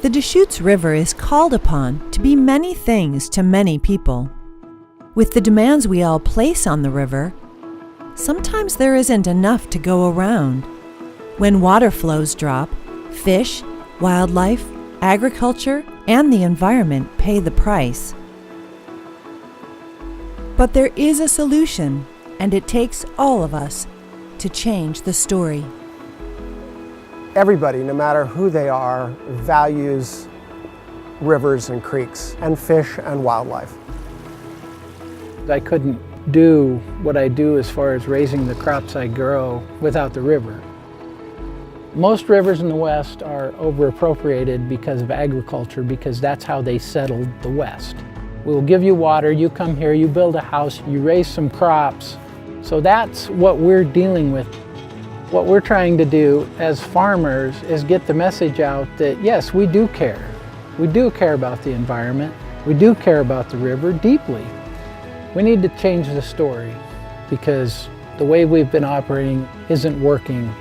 The Deschutes River is called upon to be many things to many people. With the demands we all place on the river, sometimes there isn't enough to go around. When water flows drop, fish, wildlife, agriculture, and the environment pay the price. But there is a solution, and it takes all of us to change the story. Everybody, no matter who they are, values rivers and creeks and fish and wildlife. I couldn't do what I do as far as raising the crops I grow without the river. Most rivers in the West are over-appropriated because of agriculture, because that's how they settled the West. We'll give you water, you come here, you build a house, you raise some crops. So that's what we're dealing with. What we're trying to do as farmers is get the message out that yes, we do care. We do care about the environment. We do care about the river deeply. We need to change the story because the way we've been operating isn't working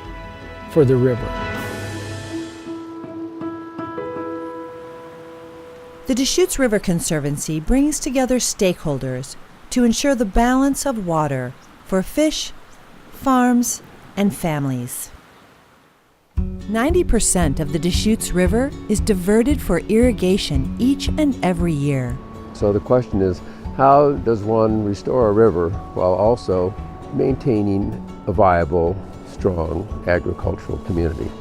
for the river. The Deschutes River Conservancy brings together stakeholders to ensure the balance of water for fish, farms, and families. 90% of the Deschutes River is diverted for irrigation each and every year. So the question is, how does one restore a river while also maintaining a viable, strong agricultural community?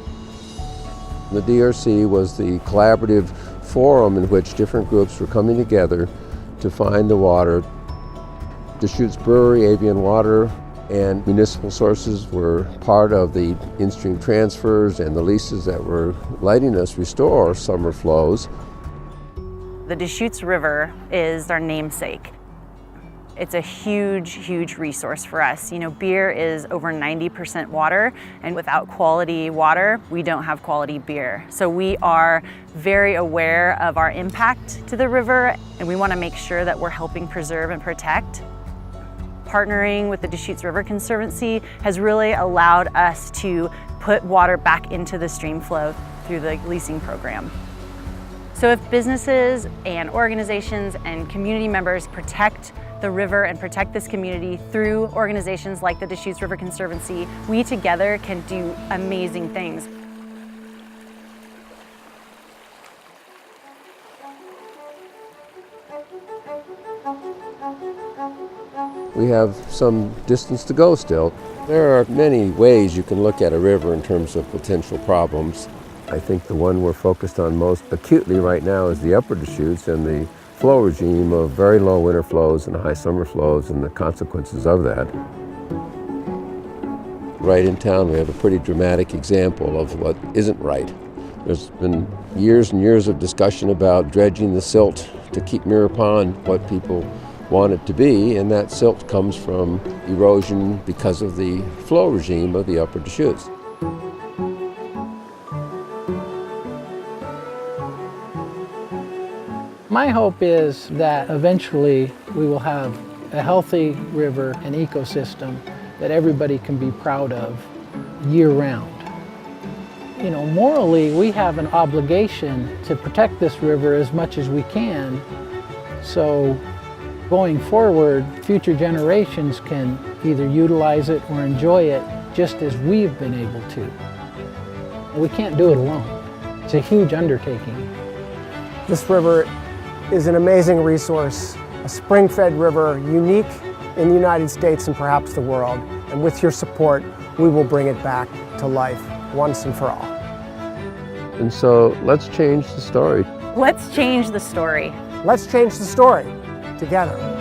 The DRC was the collaborative forum in which different groups were coming together to find the water. Deschutes Brewery, Avian Water, and municipal sources were part of the in-stream transfers and the leases that were letting us restore summer flows. The Deschutes River is our namesake. It's a huge, huge resource for us. You know, beer is over 90% water, and without quality water, we don't have quality beer. So we are very aware of our impact to the river, and we want to make sure that we're helping preserve and protect. Partnering with the Deschutes River Conservancy has really allowed us to put water back into the stream flow through the leasing program. So if businesses and organizations and community members protect the river and protect this community through organizations like the Deschutes River Conservancy, we together can do amazing things. We have some distance to go still. There are many ways you can look at a river in terms of potential problems. I think the one we're focused on most acutely right now is the upper Deschutes and the flow regime of very low winter flows and high summer flows and the consequences of that. Right in town we have a pretty dramatic example of what isn't right. There's been years and years of discussion about dredging the silt to keep Mirror Pond what people want it to be, and that silt comes from erosion because of the flow regime of the upper Deschutes. My hope is that eventually we will have a healthy river and ecosystem that everybody can be proud of year-round. You know, morally, we have an obligation to protect this river as much as we can, so going forward, future generations can either utilize it or enjoy it just as we've been able to. We can't do it alone. It's a huge undertaking. This river is an amazing resource, a spring-fed river, unique in the United States and perhaps the world. And with your support, we will bring it back to life once and for all. And so let's change the story. Let's change the story. Let's change the story together.